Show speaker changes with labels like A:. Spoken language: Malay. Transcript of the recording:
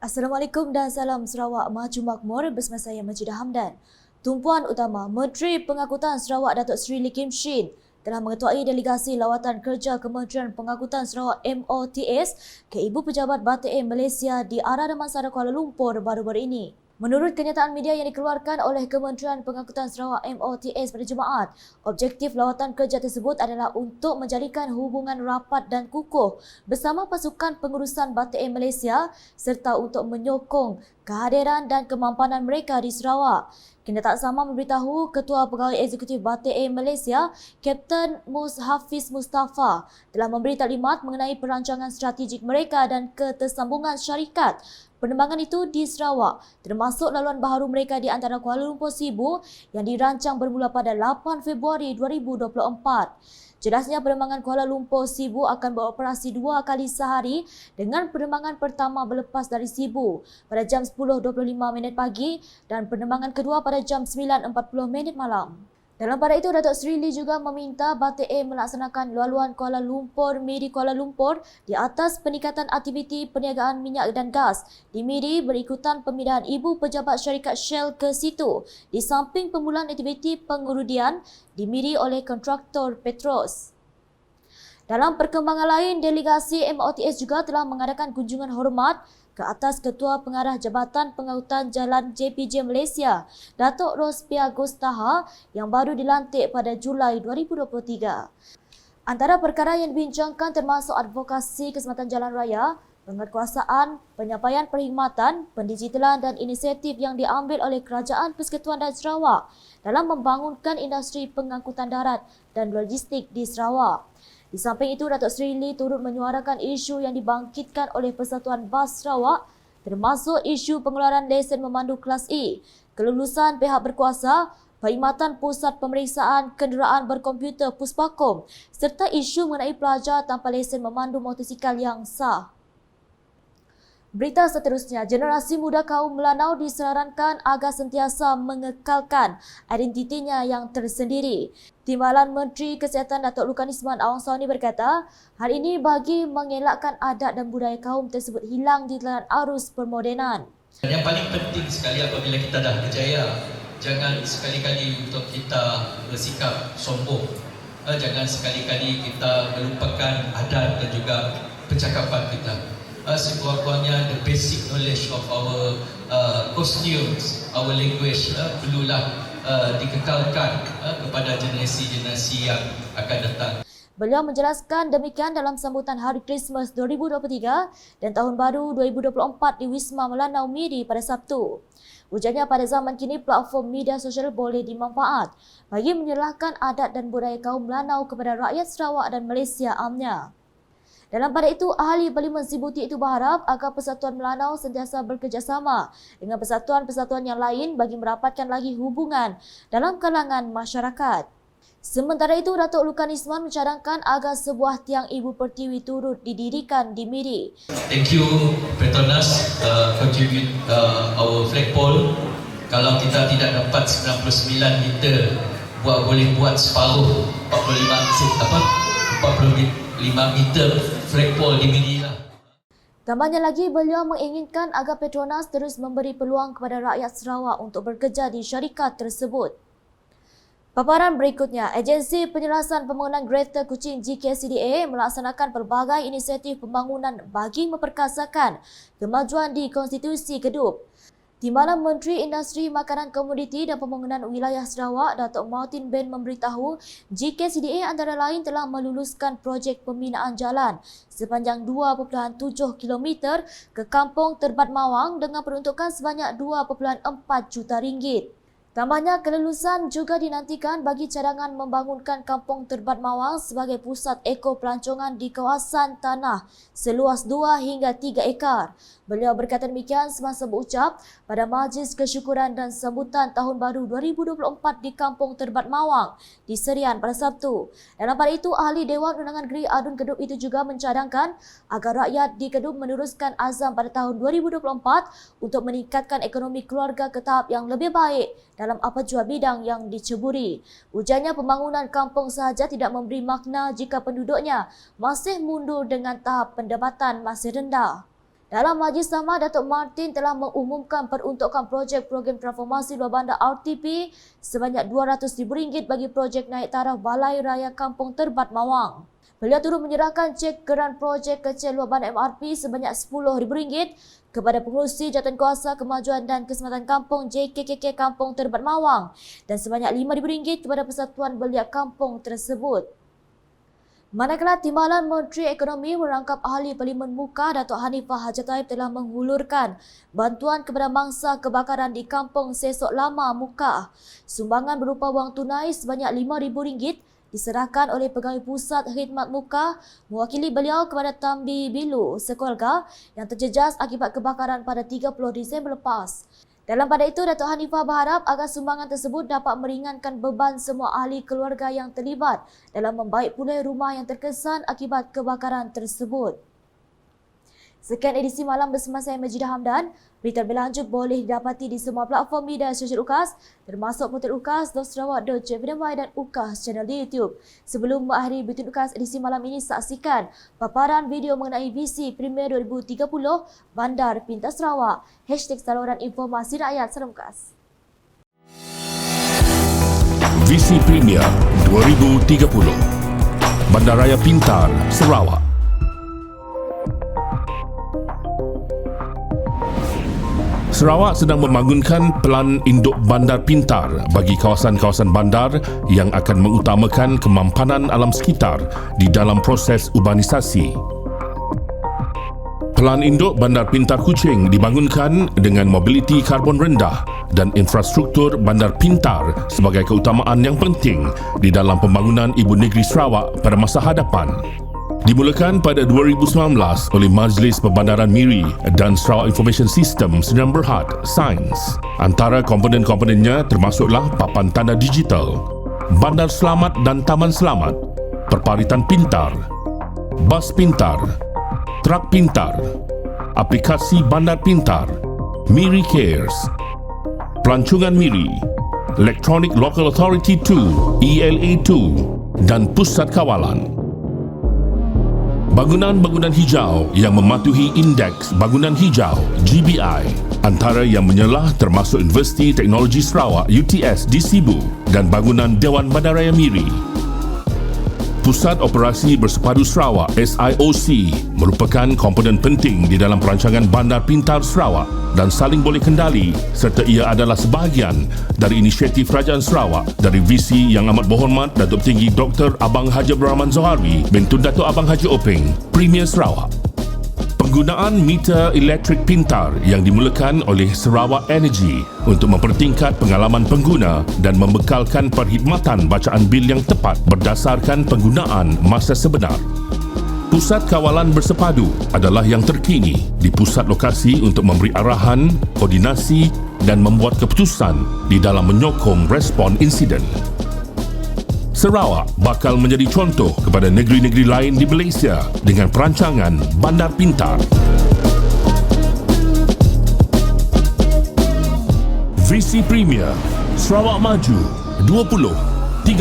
A: Assalamualaikum dan salam Sarawak Maju Makmur bersama saya Majidah Hamdan. Tumpuan utama Menteri Pengangkutan Sarawak Datuk Seri Lee Kim Shin telah mengetuai delegasi lawatan kerja Kementerian Pengangkutan Sarawak MOTS ke Ibu Pejabat Batik Air Malaysia di Arah Damansara Kuala Lumpur baru-baru ini. Menurut kenyataan media yang dikeluarkan oleh Kementerian Pengangkutan Sarawak MOTS pada Jumaat, objektif lawatan kerja tersebut adalah untuk menjalinkan hubungan rapat dan kukuh bersama pasukan pengurusan Batik Air Malaysia serta untuk menyokong kehadiran dan kemampanan mereka di Sarawak. Kenyataan sama memberitahu Ketua Pegawai Eksekutif Batik Air Malaysia, Kapten Mus Hafiz Mustafa telah memberi taklimat mengenai perancangan strategik mereka dan ketersambungan syarikat penerbangan itu di Sarawak, termasuk laluan baharu mereka di antara Kuala Lumpur Sibu yang dirancang bermula pada 8 Februari 2024. Jelasnya penerbangan Kuala Lumpur Sibu akan beroperasi 2 kali sehari dengan penerbangan pertama berlepas dari Sibu pada jam 10.25 pagi dan penerbangan kedua pada jam 9.40 malam. Dalam pada itu, Datuk Seri Lee juga meminta Batik Air melaksanakan laluan Kuala Lumpur Miri Kuala Lumpur di atas peningkatan aktiviti perniagaan minyak dan gas di Miri berikutan pemindahan Ibu Pejabat Syarikat Shell ke situ di samping pemulaan aktiviti pengurudian di Miri oleh kontraktor Petros. Dalam perkembangan lain, delegasi MOTS juga telah mengadakan kunjungan hormat ke atas Ketua Pengarah Jabatan Pengangkutan Jalan JPJ Malaysia, Datuk Rospia Gustaha yang baru dilantik pada Julai 2023. Antara perkara yang dibincangkan termasuk advokasi keselamatan jalan raya, penguatkuasaan, penyampaian perkhidmatan, pendigitalan dan inisiatif yang diambil oleh Kerajaan Persekutuan dan Sarawak dalam membangunkan industri pengangkutan darat dan logistik di Sarawak. Di samping itu, Datuk Seri Lee turut menyuarakan isu yang dibangkitkan oleh Persatuan Bas Sarawak termasuk isu pengeluaran lesen memandu kelas E, kelulusan pihak berkuasa, perkhidmatan pusat pemeriksaan kenderaan berkomputer Puspakom serta isu mengenai pelajar tanpa lesen memandu motosikal yang sah. Berita seterusnya, generasi muda kaum Melanau disarankan agar sentiasa mengekalkan identitinya yang tersendiri. Timbalan Menteri Kesihatan Datuk Lukan Isman Awang Sawni berkata, hal ini bagi mengelakkan adat dan budaya kaum tersebut hilang di telan arus permodenan.
B: Yang paling penting sekali apabila kita dah berjaya, jangan sekali-kali untuk kita bersikap sombong. Jangan sekali-kali kita melupakan adat dan juga percakapan kita. Sekurang-kurangnya the basic knowledge of our costumes, our language perlulah dikekalkan kepada generasi-generasi yang akan datang.
A: Beliau menjelaskan demikian dalam sambutan Hari Krismas 2023 dan Tahun Baru 2024 di Wisma Melanau Miri pada Sabtu. Ujarnya pada zaman kini platform media sosial boleh dimanfaat bagi menyerahkan adat dan budaya kaum Melanau kepada rakyat Sarawak dan Malaysia amnya. Dalam pada itu, ahli Parlimen Sibuti itu berharap agar Persatuan Melanau sentiasa bekerjasama dengan persatuan-persatuan yang lain bagi merapatkan lagi hubungan dalam kalangan masyarakat. Sementara itu, Datuk Lukan Isman mencadangkan agar sebuah tiang Ibu Pertiwi turut didirikan di Miri.
B: Thank you Petronas contribute our flagpole. Kalau kita tidak dapat 99 meter, boleh buat separuh 45 meter flagpole di Miri lah.
A: Tambahnya lagi, beliau menginginkan agar Petronas terus memberi peluang kepada rakyat Sarawak untuk bekerja di syarikat tersebut. Paparan berikutnya, Agensi Penyelesaian Pembangunan Greater Kuching GKCDA melaksanakan pelbagai inisiatif pembangunan bagi memperkasakan kemajuan di Konstitusi Kedup. Timbalan Menteri Industri Makanan Komoditi dan Pembangunan Wilayah Sarawak, Datuk Martin Ben memberitahu GKCDA antara lain telah meluluskan projek pembinaan jalan sepanjang 2.7 km ke Kampung Terbat Mawang dengan peruntukan sebanyak 2.4 juta ringgit. Tambahnya, kelulusan juga dinantikan bagi cadangan membangunkan Kampung Terbat Mawang sebagai pusat ekopelancongan di kawasan tanah seluas 2 hingga 3 ekar. Beliau berkata demikian semasa berucap pada Majlis Kesyukuran dan Sambutan Tahun Baru 2024 di Kampung Terbat Mawang di Serian pada Sabtu. Dalam pada itu, ahli Dewan Undangan Negeri Adun Kedup itu juga mencadangkan agar rakyat di Kedup meneruskan azam pada tahun 2024 untuk meningkatkan ekonomi keluarga ke tahap yang lebih baik dalam apa jua bidang yang diceburi. Ujarnya pembangunan kampung sahaja tidak memberi makna jika penduduknya masih mundur dengan tahap pendapatan masih rendah. Dalam majlis sama, Datuk Martin telah mengumumkan peruntukan projek program transformasi luar bandar RTP sebanyak RM200,000 bagi projek naik taraf Balai Raya Kampung Terbat Mawang. Beliau turut menyerahkan cek geran projek kecil luar bandar MRP sebanyak RM10,000 kepada pengurusi Jawatankuasa Kemajuan dan Keselamatan Kampung JKKK Kampung Terbat Mawang dan sebanyak RM5,000 kepada Persatuan Beliak Kampung tersebut. Manakala Timbalan Menteri Ekonomi merangkap Ahli Parlimen Muka Datuk Hanifah Hajataib telah menghulurkan bantuan kepada mangsa kebakaran di Kampung Sesok Lama Muka. Sumbangan berupa wang tunai sebanyak RM5,000 diserahkan oleh Pegawai Pusat Khidmat Muka mewakili beliau kepada Tambi Bilu sekeluarga yang terjejas akibat kebakaran pada 30 Disember lepas. Dalam pada itu, Datuk Hanifah berharap agar sumbangan tersebut dapat meringankan beban semua ahli keluarga yang terlibat dalam membaik pulih rumah yang terkesan akibat kebakaran tersebut. Sekian edisi malam bersama saya Majidah Hamdan. Berita berlanjut boleh didapati di semua platform media sosial UKAS termasuk portal ukas.sarawak.gov.my dan UKAS channel di YouTube. Sebelum mengakhiri berita UKAS edisi malam ini, saksikan paparan video mengenai visi Premier 2030 Bandar Pintar Sarawak. #Saluran Informasi Rakyat Salam UKAS.
C: Visi Premier 2030 Bandaraya Pintar Sarawak. Sarawak sedang membangunkan Pelan Induk Bandar Pintar bagi kawasan-kawasan bandar yang akan mengutamakan kemampanan alam sekitar di dalam proses urbanisasi. Pelan Induk Bandar Pintar Kuching dibangunkan dengan mobiliti karbon rendah dan infrastruktur bandar pintar sebagai keutamaan yang penting di dalam pembangunan Ibu Negeri Sarawak pada masa hadapan. Dimulakan pada 2019 oleh Majlis Perbandaran Miri dan Sarawak Information System Sdn Bhd Sains. Antara komponen-komponennya termasuklah papan tanda digital, bandar selamat dan taman selamat, perparitan pintar, bas pintar, trak pintar, aplikasi bandar pintar, Miri Cares, pelancongan Miri, Electronic Local Authority 2 ELA2 dan pusat kawalan. Bangunan-bangunan hijau yang mematuhi Indeks Bangunan Hijau GBI, antara yang menyelah termasuk Universiti Teknologi Sarawak UTS di Sibu dan bangunan Dewan Bandaraya Miri. Pusat Operasi Bersepadu Sarawak SIOC merupakan komponen penting di dalam perancangan Bandar Pintar Sarawak dan saling boleh kendali serta ia adalah sebahagian dari inisiatif Kerajaan Sarawak dari visi yang amat berhormat Datuk Tinggi Dr. Abang Haji Abdul Rahman Zohari bintun Datuk Abang Haji Openg, Premier Sarawak. Penggunaan meter elektrik pintar yang dimulakan oleh Sarawak Energy untuk mempertingkat pengalaman pengguna dan membekalkan perkhidmatan bacaan bil yang tepat berdasarkan penggunaan masa sebenar. Pusat Kawalan Bersepadu adalah yang terkini di pusat lokasi untuk memberi arahan, koordinasi dan membuat keputusan di dalam menyokong respon insiden. Sarawak bakal menjadi contoh kepada negeri-negeri lain di Malaysia dengan perancangan Bandar Pintar. Visi Premier Sarawak Maju 2030.